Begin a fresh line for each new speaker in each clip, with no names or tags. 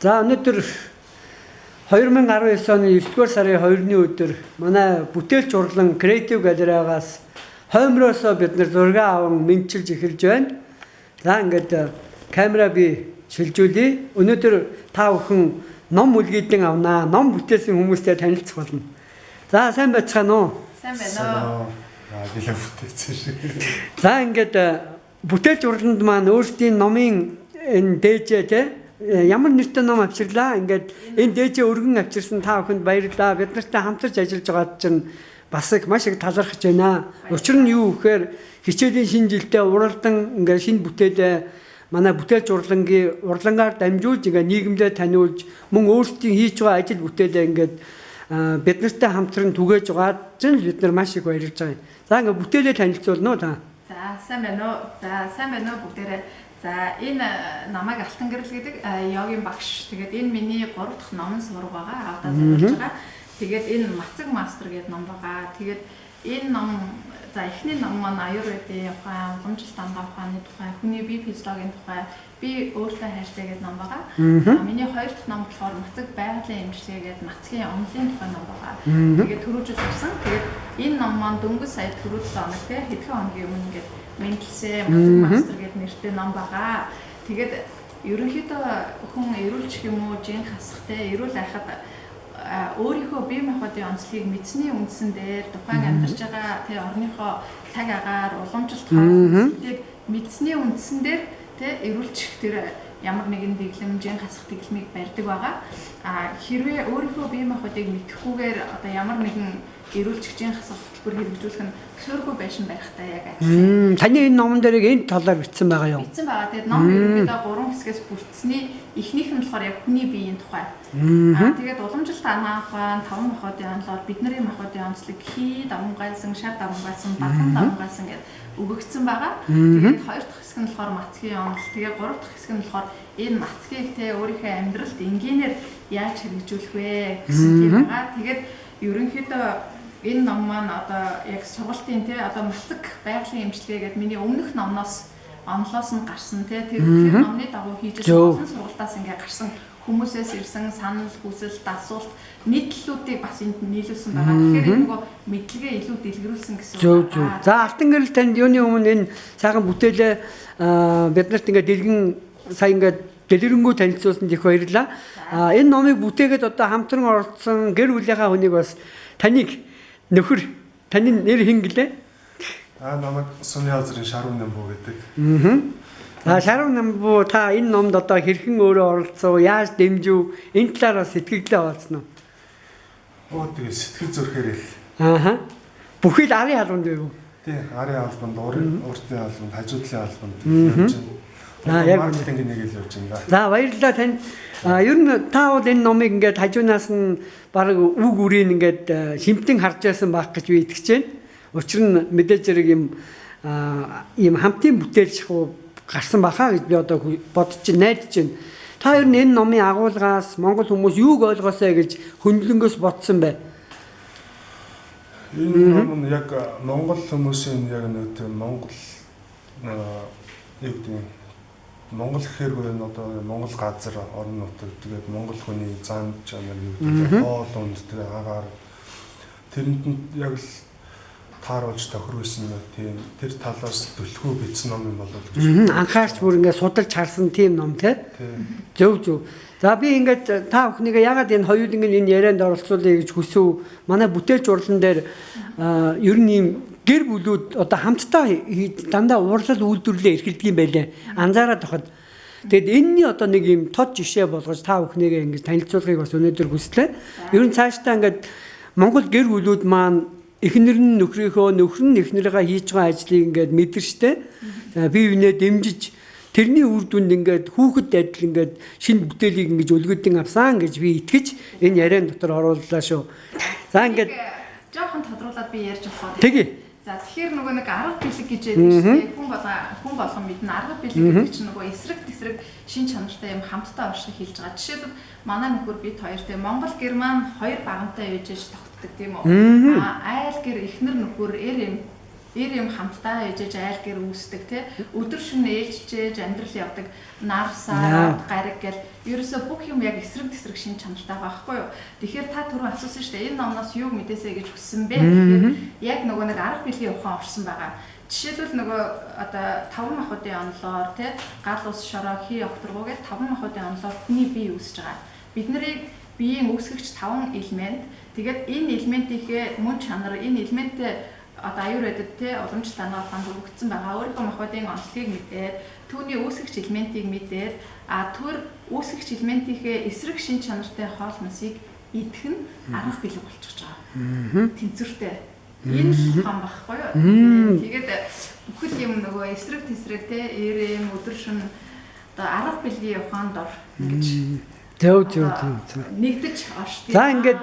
За өнөөдөр 2019 оны 9-р сарын 2-ны өдөр манай бүтээлч урлан Creative Gallery-аас хоймроосоо бид нар зураг аван мэдчилж эхэлж байна. За ингээд камера би шилжүүлье. Өнөөдөр та бүхэн ном үлгийдэн авнаа. Ном бүтээсэн хүмүүстэй танилцах болно. За сайн байцгаана уу?
Сайн байна уу?
Билээ бүтээсэн шиг.
За ингээд бүтээлч урланд маань өөрсдийн номын энэ дээжээ те ямар нэртэй ном авчирлаа. Ингээд энэ дээжээ өргөн авчирсан та бүхэнд баярлалаа. Бид нартай хамтарч ажиллаж байгаад чинь бас их маш их талархаж байна. Учир нь юу гэхээр хичээлийн шинэ жилдээ уралдан ингээд шинэ бүтээлээ манай бүтээлч урлангийн урлагаар дамжуулж ингээд нийгэмдээ таниулж мөн өөрсдийн хийж байгаа ажил бүтээлээ ингээд бид нартай хамтран түгээж байгаад чинь бид нар маш их баярлж байгаа. За ингээд бүтээлээ танилцуулна уу та?
За сайн байна уу? За сайн байна уу бүгдээрээ. За энэ намайг Алтан гэрэл гэдэг йогийн багш. Тэгээд энэ миний 3 дахь номын сураг байгаа. Авдаа зориулж байгаа. Тэгээд энэ Мацаг мастер гэдэг ном байгаа. Тэгээд энэ ном за эхний ном маань аюурведийн ухаан, уламжлалт дандаа ухааны тухай, хүний бие физиологийн тухай, би өөртөө хайртай гэдэг ном байгаа. Миний 2 дахь ном болохоор Мацаг байгалийн эмчилгээ гэдэг Мацгийн онлын тухай ном байгаа. Тэгээд түрүүжил авсан. Тэгээд энэ ном маань дөнгөж сая түрүүжил оног те хэдхэн хоногийн өмнө ингээд Мэнгэлсээ мастер гэдэг нэртэй ном байгаа. Тэгээд ерөнхийдөө хүн эрүүлчих юм уу, жин хасахтай эрүүл байхад өөрийнхөө бие махбодын онцлогийг мэдсэний үндсэн дээр тухайн амьдарч байгаа тий орныхоо цаг агаар уламжлалт хаалтыг мэдсэний үндсэн дээр тий эрүүлчих тэр ямар нэгэн дэглэм жин хасах дэглэмийг барьдаг байгаа. Хэрвээ өөрийнхөө бие махбодыг мэдэхгүйгээр одоо ямар нэгэн эрүүлчих жин хасах хөтөлбөр хэрэгжүүлэх нь төсөөргүй байшин барихтай яг адилхан. Таны
энэ номон дээр энэ талаар бичсэн байгаа юу?
Бичсэн байгаа. Тэгээд ном ерөнхийдөө 3 хэсгээс бүрдсэний эхнийх нь болохоор яг хүний биеийн тухай. Тэгээд уламжлалт анаахын 5 махбодын онолоор бидний махбодын онцлог хий давмгайлсан, шар давмгайлсан, бахан давмгайлсан гэдэг өгөгдсөн байгаа. Тэгээд 2 дахь хэсэг нь болохоор Мацгийн онол. Тэгээд 3 дахь хэсэг нь болохоор энэ Мацгийг те өөрийнхөө амьдралд энгийнээр яаж хэрэгжүүлэх вэ гэсэн тийм байгаа. Тэгээд ерөнхийдөө энэ ном маань одоо яг сургалтын те одоо Мацаг байгалийн эмчилгээ гэдэг миний өмнөх номноос онлоос нь гарсан те тэр номны дагуу хийж байгаа сургалтаас ингээ гарсан хүмүүсээс ирсэн санал хүсэлт асуулт нийтлэлүүдийг бас энд нийлүүлсэн байгаа. Тэгэхээр энэ нөгөө мэдлэгээ илүү дэлгэрүүлсэн гэсэн үг.
За Алтан гэрэл танд юуны өмнө энэ сайхан бүтээлээ биднэрт ингээ дэлгэн сая ингээ дэлгэрэнгүй танилцуулсанд их баярлалаа. Энэ номыг бүтээгээд одоо хамтран оролцсон гэр бүлийнхаа хүнийг бас таныг нөхөр таны нэр хин гэлээ?
Намайг Сүний Азрын Шаруу Намбуу гэдэг.
Шаруу Намбуу та энэ номд одоо хэрхэн өөрөө оролцов, яаж дэмжив, энэ талаар бас сэтгэлдээ олцсон уу?
Тэгээ сэтгэл зүрхээр л.
Бүхэл арын албанд байв уу?
Тий, арын албанд, уртын албанд, хажуудлын албанд явж байна. Яг маркетинг нэг л явж байна.
За баярлалаа танд. Ер нь та бол энэ номыг ингээд хажуунаас нь баг үг үрийг ингээд шимтэн харж байсан байх гэж би итгэж байна. Учир нь мэдээж зэрэг ийм хамтын бүтээлч гарсан бахаа гэж би одоо бодож найдаж байна. Та ер нь энэ номын агуулгаас Монгол хүмүүс юуг ойлгосоо гэж хөндлөнгөөс бодсон бай.
Энэ ном нь яг Монгол хүмүүсийн яг нэг тийм Монгол юу гэдэг Монгол гэхэргүй энэ одоо Монгол газар орон нутаг тэгээд Монгол хүний зан чанар юу гэдэг хоол унд тэр агаар тэрэнд яг л тааруулж тохируулсан тийм тэр талаас төлхөө бичсэн ном юм болов уу?
Анхаарч бүр ингээд судалж харсан тийм ном тий. Зөв. За би ингээд та бүхнийг ягаад энэ хоёулангийн энэ ярианд оролцуулъя гэж хүсв. Манай бүтээлч урлан дээр ер нь ийм гэр бүлүүд одоо хамтдаа дандаа уурлал үйлдвэрлэлээ эрхэлдэг юм байлаа. Анзаараад тоход. Тэгэд энэний одоо нэг юм тод жишээ болгож та бүхнийг ингэж танилцуулахыг бас өнөөдөр хүслээ. Ер нь цаашдаа ингээд Монгол гэр бүлүүд маань эхнэр нь нөхрийнхөө, нөхөр нь эхнэрийнхээ хийж байгаа ажлыг ингээд мэдэрчтэй. Бие биенээ дэмжиж тэрний үр дүнд ингээд хүүхэд адил ингээд шинэ бүтээлийг ингэж өлгөдөн авсан гэж би итгэж энэ яриан дотор орууллаа шүү. За ингээд
жоохон тодруулаад би ярьж болох.
Тэгье.
За тэгэхээр нөгөө нэг арга бэлэг гэж яддаг шүү дээ. Хүн болгон мэднэ. Арга бэлэг гэдэг чинь нөгөө эсрэг шин чанартай юм хамтдаа орших хэлж байгаа. Жишээлбэл манай нөхөр бид хоёр те Монгол герман хоёр багантай үйж тогтдог тийм үү? Айл гэр эхнэр нөхөр эр эр юм хамтдаа ээжээж айл гэр үүсдэг тий. Өдөр шөнө ээлжиж амьдрал явдаг нар сар гариг гэл ерөөсө бүх юм яг эсрэг тесрэг шин чанартай байхгүй юу. Тэгэхээр та түрүү асуусан шүү дээ энэ номноос юу мэдээсэй гэж хүссэн бэ? Тэгэхээр яг нөгөө нэг арга биелийн ухаан орсон байгаа. Жишээлбэл нөгөө одоо 5 махуудын онлоор тий гал ус шороо хий окторгуугээд 5 махуудын онлоор хүний бие үүсэж байгаа. Бид нарыг биеийн үүсгэгч 5 элемент. Тэгээд энэ элементийнхээ мөн чанар энэ элементтэй одоо аюурведад те уламжлалт анхаалсан бүрэгдсэн байгаа. Өөрийнхөө махбодын онцлогийг мэдээд түүний үүсгэгч элементийг мэдээд төр үүсгэгч элементийнхээ эсрэг шин чанартай хоол мосыг идэх нь арга бэлэг болчихж байгаа. Тэнцвэртэй. Энэ л хам байхгүй юу? Тэгээд бүхэл юм нөгөө эсрэг тесрэг те эрэм өдөр шөнө одоо арга бэлгийн ухаанд ор гэж
Зөв.
нэгдэж орш.
За ингээд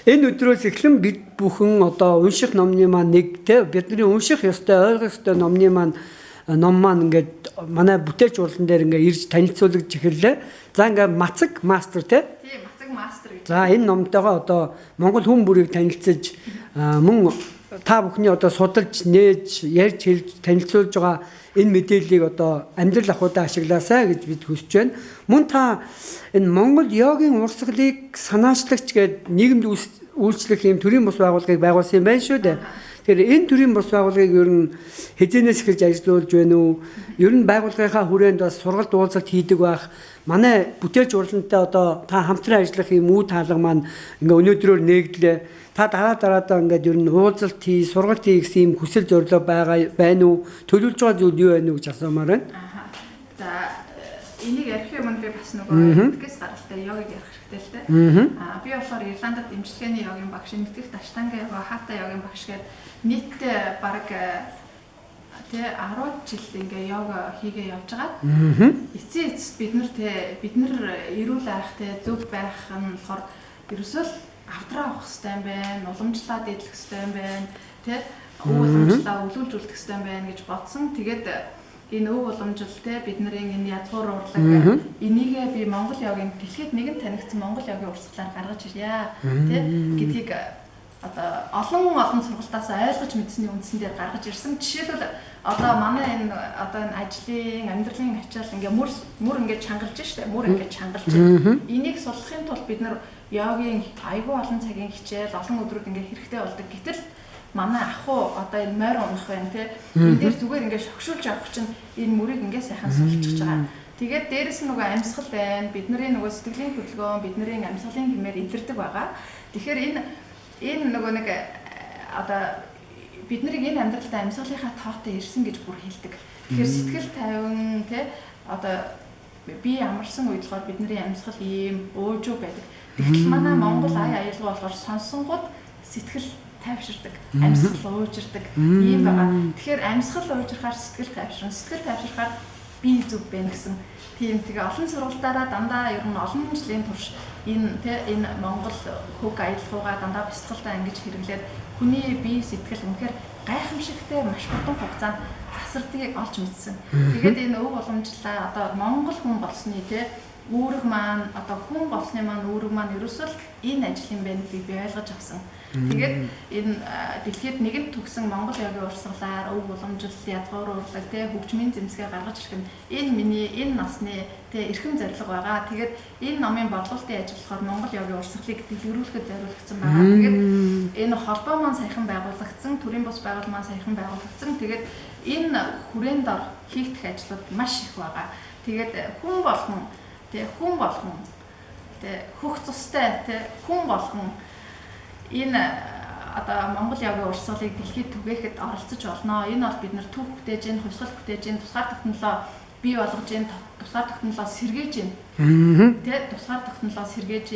энэ өдрөөс эхлэн бид бүхэн одоо унших номны маань нэг те бидний унших ёстой ойлгох ёстой номны маань ном маань ингээд манай бүтээлч урлан дээр ингээд ирж танилцуулж эхэллээ. За ингээд Мацаг мастер те.
Тийм Мацаг мастер гэж.
За энэ номтойгоо одоо Монгол хүн бүрийг танилцаж мөн та бүхний одоо судалж нээж ярьж хэлж танилцуулж байгаа энэ мэдээллийг одоо амьдрал ахуйдаа ашиглаасай гэж бид хүсэж байна. Мөн та энэ Монгол йогийн урсгалыг санаачлагч гээд нийгэмд үйлчлэх юм төрийн бус байгууллагыг байгуулсан юм байна шүү дээ. Тэгэхээр энэ төрийн бус байгууллагыг ер нь хэзээс эхэлж ажиллуулж байна уу? Ер нь байгууллагынхаа хүрээнд бас сургалт уулзалт хийдэг байх. Манай бүтээлч урлантай одоо та хамтран ажиллах юм уу таалга маань ингээ өнөөдрөөр нээгдлээ. Та дараадаа ингээд ер нь уулзалт хий, сургалт хий гэсэн юм хүсэл зорилго байна уу? Төлөвлөж байгаа зүйл юу байна уу гэж асуумаар байна.
За энийг ярих юм би бас нөгөө эдгээс гаралтай йогыг ярих хэрэгтэй л дээ. Би болохоор Ирландд дэмжлэгээний йогийн багш, нэгдүгээр Аштанга йога, хата йогийн багш гэдэг нийтдээ баг тэ 10 жил ингээ йога хийгээ явж байгаа. Эцсийн бид нар эрүүл байх тэ зөв байх нь болохоор ерөөсөө авдраа авах хэрэгтэй юм байна, уламжлалаа дэдлэх хэрэгтэй юм байна, тэ уламжлалаа өвлүүлж үлдэх хэрэгтэй юм байна гэж бодсон. Тэгээд энэ өв уламжлал тэ бидний энэ ядгуур урлаг энийгээ би Монгол йогийн дэлхийд нэгэн танигдсан Монгол йогийн урсгалаар гаргаж ирье тэ гэдгийг одоо олон сургалтаас ойлгож мэдсэний үндсэн дээр гаргаж ирсэн. Жишээлбэл одоо манай энэ ажлын амьдралын ачаал ингээ мөр ингээ чангалж штэ мөр ингээ чангалж. Энийг суллахын тулд бид нар йогийн айгүй олон цагийн хичээл олон өдрүүд ингээ хэрэгтэй болдог. Гэтэл манай ахуу одоо энэ морь унах байна те энэ дээр зүгээр ингээ шогшуулж авах чинь энэ мөрийг ингээ сайхан сулчихж байгаа. Тэгээд дээрэс нь нөгөө амьсгал байна. Бидний нөгөө сэтгэлийн хөдөлгөөн, бидний амьсгалын хэмээр илэрдэг байгаа. Тэгэхээр энэ нөгөө нэг одоо бид нарыг энэ амьдралдаа амьсгалынхаа тоотой ирсэн гэж бүр хэлдэг. Тэгэхээр сэтгэл тайван те одоо би амарсан үед болохоор бидний амьсгал ийм уужуу байдаг. Тэгтэл манай Монгол аюулгүй болохоор сонсонгууд сэтгэл тайвширдаг, амьсгал уужирдаг ийм байгаа. Тэгэхээр амьсгал уужрахаар сэтгэл тайвширна, сэтгэл тайвширхаар би зүв байна гэсэн тийм тэгээ олон сургалтаараа дандаа ер нь олон жилийн турш энэ Монгол хөг аялалгаагаа дандаа бясалгалтай ангиж хэрэглээд хүний бие сэтгэл үнэхээр гайхамшигтай маш хурдан хугацаанд засардгийг олж мэдсэн. Тэгээд энэ өв уламжлалаа одоо Монгол хүн болсны үүрэг маань одоо хүн болсны маань үүрэг маань ерөөсөө энэ ажил юм байна гэдгийг би ойлгож авсан. Тэгээд энэ дэлхийд нэгэн төгсөн Монгол йогийн урсгалаар өв уламжлал, ядгуур урлаг, хөгжмийн зэмсгээ гаргаж ирэх нь энэ миний энэ насны эрхэм зорилго байгаа. Тэгээд энэ номын борлуулалтын ажил болохоор Монгол йогийн урсгалыг дэлгэрүүлэхэд зориулагдсан байгаа. Тэгээд энэ холбоо маань саяхан байгуулагдсан, төрийн бус байгууллага маань саяхан байгуулагдсан. Тэгээд энэ хүрээнд ор хийгдэх ажлууд маш их байгаа. Тэгээд хүн болгон хөх цустай хүн болгон энэ одоо Монгол йогийн урсгалыг дэлхийд түгээхэд оролцож болно. Энэ бол бид нар төв бүтээж, хувьсгал бүтээж, тусгаар технологи бий болгож, тусгаар технологи сэргээж байна. Тусгаар технологи сэргээж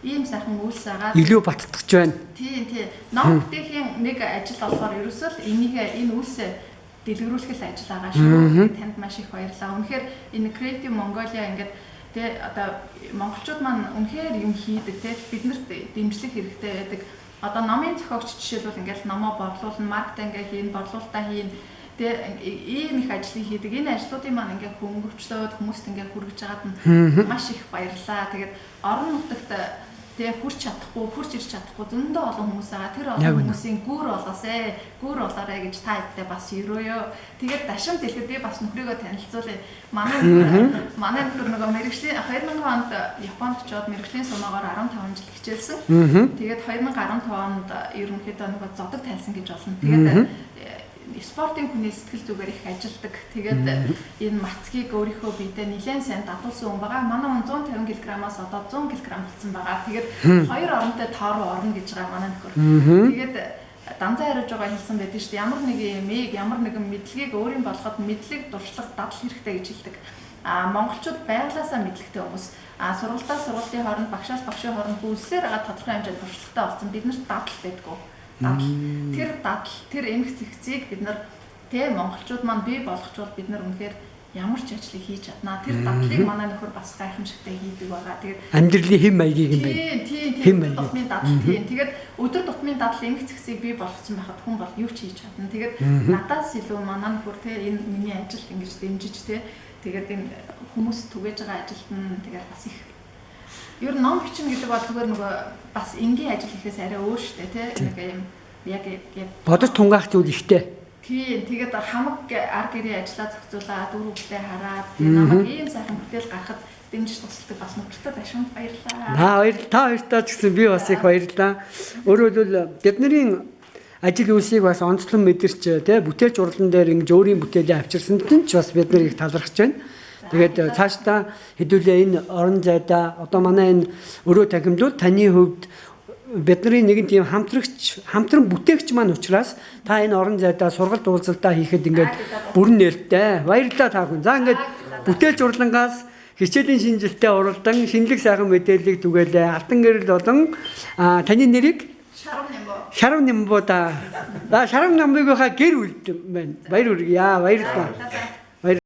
ийм сайхан үйлс агаад
илүү баттгаж байна.
Тийм. Ном бүтээхийн нэг ажил болохоор ерөөсөө энэ үйлсээ дэлгэрүүлэх ажил байгаа шүү. Танд маш их баярлалаа. Үнэхээр энэ Creative Mongolia ингээд одоо монголчууд маань үнэхээр юм хийдэг биднэрт дэмжлэг хэрэгтэй байдаг. Одоо номын зохиогч жишээлбэл ингээл номоо борлуулна, маркетингээ хийн, борлуулалтаа хийн. Ийм их ажлыг хийдэг. Энэ ажлуудын маань ингээ хөнгөвчлөөд хүмүүст ингээ хүргэж байгаад нь маш их баярлалаа. Тэгээд орон нутагт тэгээ хүрч чадахгүй, хүрч ирч чадахгүй зөндөө олон хүмүүс байгаа. Тэр
Яг
олон
үнэ.
хүмүүсийн гүр болоорой гэж та хэдтэй бас өрөөё. Тэгээд дашин дэлгэд би бас нөхрийгөө танилцуулъя. Манай нөхөр нөгөө мэрэгжлийн 2000 онд Японд очоод мэрэгжлийн сумаагаар 15 жил хичээлсэн. Тэгээд 2015 онд ерөнхийдөө нөгөө зодог тайлсан гэж болно. Тэгээд спортын хүний сэтгэл зүгээр их ажилдаг. Тэгээд энэ мацгийг өөрийнхөө биедээ нэлээд сайн дадуулсан хүн байгаа. Манай хүн 150 кг-аас одоо 100 кг болсон байгаа. Тэгээд хоёр оронтой тоо руу орно гэж байгаа манай нөхөр. Тэгээд данзаа хариуж байгаа хэлсэн байдаг шүү дээ. Ямар нэг юмыг, ямар нэгэн мэдлэгийг өөрийн болгоход мэдлэг, дуршлаг, дадал хэрэгтэй гэж хэлдэг. Монголчууд байглаасаа мэдлэгтэй хүмүүс. Сургалтаас сургалтын хооронд, багшаас багшийн хооронд бүлсээр байгаа тодорхой хэмжээнд дуршлагтай болсон. Биднэрт дадал байдгүй. Тэр эмх зэгцийг бид нар монголчууд маань бий болгочвол бид нар үнэхээр ямар ч ажлыг хийж чаднаа. Тэр дадлыг манай нөхөр бас гайхамшигтай хийдэг байгаа. Тэгээд
амьдралын хэм маягийг юм байна.
Тийм дутмын дадал тийм. Тэгээд өдөр тутмын дадал эмх зэгцийг бий болгосон байхад хүн бол юу ч хийж чадна. Тэгээд надаас илүү манай нөхөр энэ миний ажилд ингэж дэмжиж тэгээд энэ хүмүүс түгэж байгаа ажилд нь тэгээд бас их ер нь ном бичнэ гэдэг бол зүгээр нөгөө бас энгийн ажил хийхээс арай өөр шүү дээ нэг юм яг
Бодож тунгаах зүйл ихтэй.
Тийм тэгээд хамаг ар гэрийн ажлаа зохицуулаад дөрөв хүүхдээ хараад намайг ийм сайхан бүтээл гаргахад дэмжиж тусалдаг бас нөхөртөө дашин баярлалаа.
Та хоёртаа ч гэсэн би бас их баярлалаа. Өөрөөр хэлбэл бидний ажил үйлсийг бас онцлон мэдэрч бүтээлч урлан дээр ингэж өөрийн бүтээлээ авчирсанд нь ч бас бид нар их талархаж байна. Тэгээд цаашдаа хэдүүлээ энэ орон зайдаа одоо манай энэ өрөө танхимдууд таны хувьд бидний нэгэн тийм хамтран бүтээгч маань учраас та энэ орон зайдаа сургалт уулзалтаа хийхэд ингээд бүрэн нээлттэй баярлалаа та бүхэн. За ингээд бүтээлч урлангаас хичээлийн шинжилтээ уралдан шинэлэг сайхан мэдээллийг түгээлээ. Алтан гэрэл болон таны нэрийг Шарав Нямбуда. Шарав Нямбугийнхаа гэр бүл байна. Баяр хүргэе. Баярлалаа.